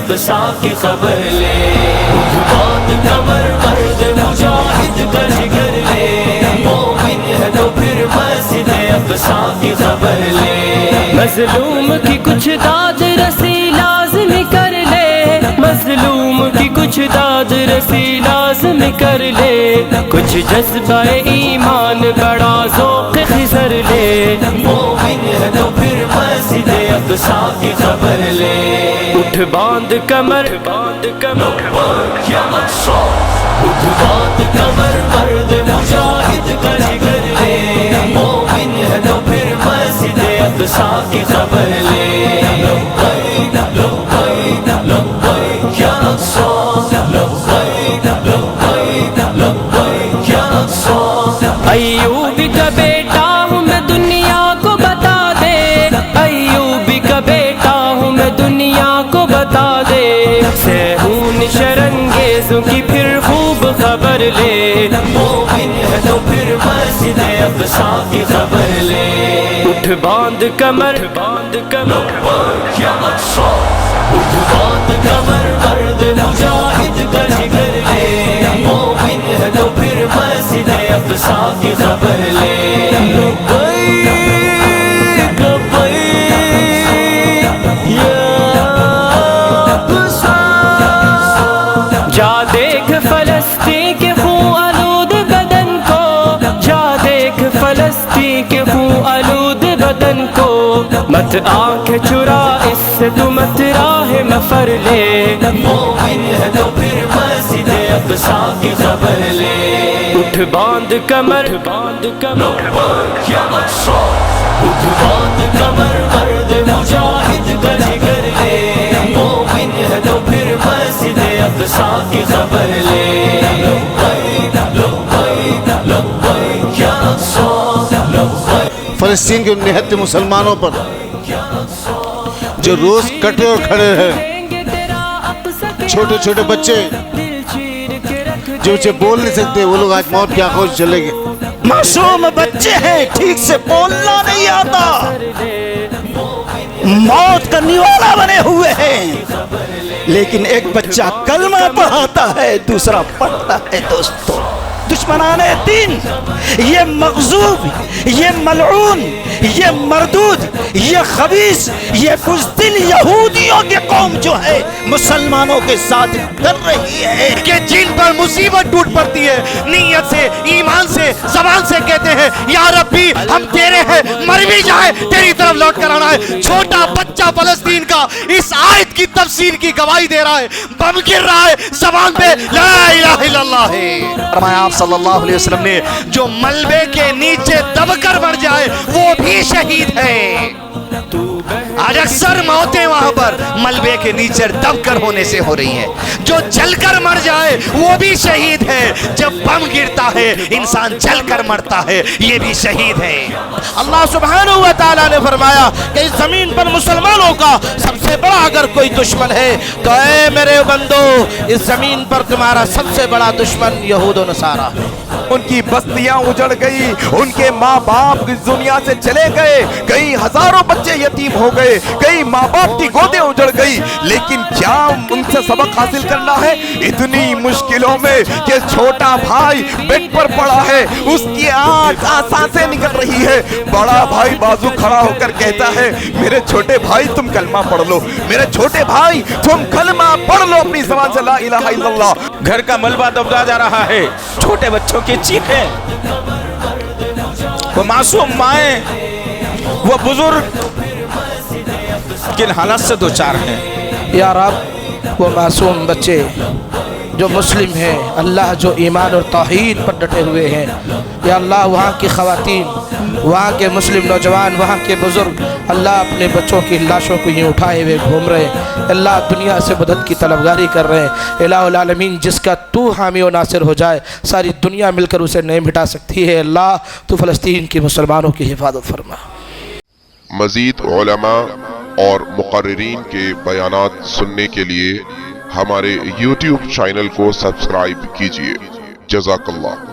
اقصی کی خبر لے، اٹھ باندھ کمر مرد مجاہد کا جگر لے، مومن ہے تو پھر مسجد اقصی کی خبر لے، مظلوم کی کچھ داد رسی لازم کر لے، مظلوم کی کچھ داد رسی لازم کر لے، کچھ جذبہ ایمان بڑا ذوق خضر لے، مومن ہے تو پھر مسجد اقصی کی خبر لے، اٹھ باندھ کمر باندھ کمر یا اقصی، اٹھ باندھ کمر مرد مجاہد کا جگر لے، مومن ہے تو پھر مسجد اقصی کی خبر لے، لبیک لبیک لبیک یا اقصی، لبیک لبیک لبیک یا اقصی، ایوب کا بیٹا ہوں میں دنیا کو بتا دے، ایوب کا بیٹا ہوں میں دنیا کو بتا دے، سہون شرنگیزوں کی پھر خوب خبر لے، مومن ہے تو پھر مسجد اقصی کی خبر لے، اٹھ باندھ کمر باندھ کمر یا اقصی، اٹھ باندھ کمر مرد مجاہد کا جگر لے، مومن ہے تو پھر مسجد اقصی کی خبر لے، لبیک لبیک یا اقصی، جا دیکھ فلسطین کے خون آلود بدن کو، جا دیکھ فلسطین کے خون آلود بدن کو، مت آنکھ چرا اس سے تو مت راہ مفر لے، مومن ہے تو پھر مسجد اقصی کی خبر لے، اٹھ باندھ کمر باندھ کمر یا اقصی، اٹھ باندھ کمر مرد مجاہد کا جگر لے، مومن ہے تو پھر مسجد اقصی کی خبر لے، لبیک لبیک لبیک یا اقصی، لبیک۔ فلسطین کے نہتے مسلمانوں پر جو روز کٹے اور کھڑے ہیں، چھوٹے چھوٹے بچے جو اسے بول نہیں سکتے، وہ لوگ آج موت کی آنکھوں سے چلے گئے، معصوم بچے ہیں، ٹھیک سے بولنا نہیں آتا، موت کا نیوالا بنے ہوئے ہیں، لیکن ایک بچہ کلمہ پڑھاتا ہے، دوسرا پڑھتا ہے۔ دوستو، دشمنان دین، یہ مغضوب، یہ ملعون، یہ مردود، یہ خبیث، یہ بزدل یہودیوں کی قوم جو ہے مسلمانوں کے ساتھ کر رہی ہے کہ جن پر مصیبت ٹوٹ پڑتی ہے، نیت سے، ایمان سے، زبان سے کہتے ہیں یا ربی ہم تیرے ہیں، مر بھی جائے تیری طرف لوٹ کر آنا ہے۔ چھوٹا بچہ فلسطین کا اس آیت کی تفسیر کی گواہی دے رہا ہے، بم گر رہا ہے، زبان پہ لا الہ الا اللہ ہے۔ فرمایا آپ صلی اللہ علیہ وسلم نے جو ملبے کے نیچے دب کر مر جائے وہ بھی شہید ہے۔ آج اکثر موتیں وہاں پر ملبے کے نیچے دب کر ہونے سے ہو رہی ہیں۔ جو جل کر مر جائے وہ بھی شہید ہے۔ جب بم گرتا ہے انسان جل کر مرتا ہے، یہ بھی شہید ہے۔ اللہ سبحانہ و تعالیٰ نے فرمایا کہ اس زمین پر مسلمانوں کا سب سے بڑا اگر کوئی دشمن ہے تو اے میرے بندو، اس زمین پر تمہارا سب سے بڑا دشمن یہود و نصارہ ہے۔ ان کی بستیاں اجڑ گئی، ان کے ماں باپ اس دنیا سے چلے گئے، کئی ہزاروں بچے یتیم ہو گئے، کئی ماں باپ کی گودیں اجڑ گئی، لیکن کیا ان سے سبق حاصل کرنا ہے؟ اتنی مشکلوں میں کہ چھوٹا بھائی بیڈ پر پڑا ہے، اس کی سانسیں نکل رہی ہے، بڑا بھائی بازو کھڑا ہو کر کہتا ہے میرے چھوٹے بھائی تم کلمہ پڑھ لو، میرے چھوٹے بھائی تم کلمہ پڑھ لو اپنی زبان سے لا الہ الا اللہ۔ گھر کا ملبہ دبدا جا رہا ہے، چھوٹے بچوں کی چیخیں، وہ معصوم مائیں، وہ بزرگ کن حالت سے دوچار ہیں۔ یا رب، وہ معصوم بچے جو مسلم ہیں، اللہ جو ایمان اور توحید پر ڈٹے ہوئے ہیں، یا اللہ وہاں کی خواتین، وہاں کے مسلم نوجوان، وہاں کے بزرگ، اللہ اپنے بچوں کی لاشوں کو یوں اٹھائے ہوئے گھوم رہے ہیں، اللہ دنیا سے مدد کی طلبگاری کر رہے ہیں۔ الہ العالمین جس کا تو حامی و ناصر ہو جائے ساری دنیا مل کر اسے نہیں مٹا سکتی ہے۔ اللہ تو فلسطین کی مسلمانوں کی حفاظت فرما۔ مزید علماء اور مقررین کے بیانات سننے کے لیے ہمارے YouTube چینل کو سبسکرائب کیجیے۔ جزاک اللہ۔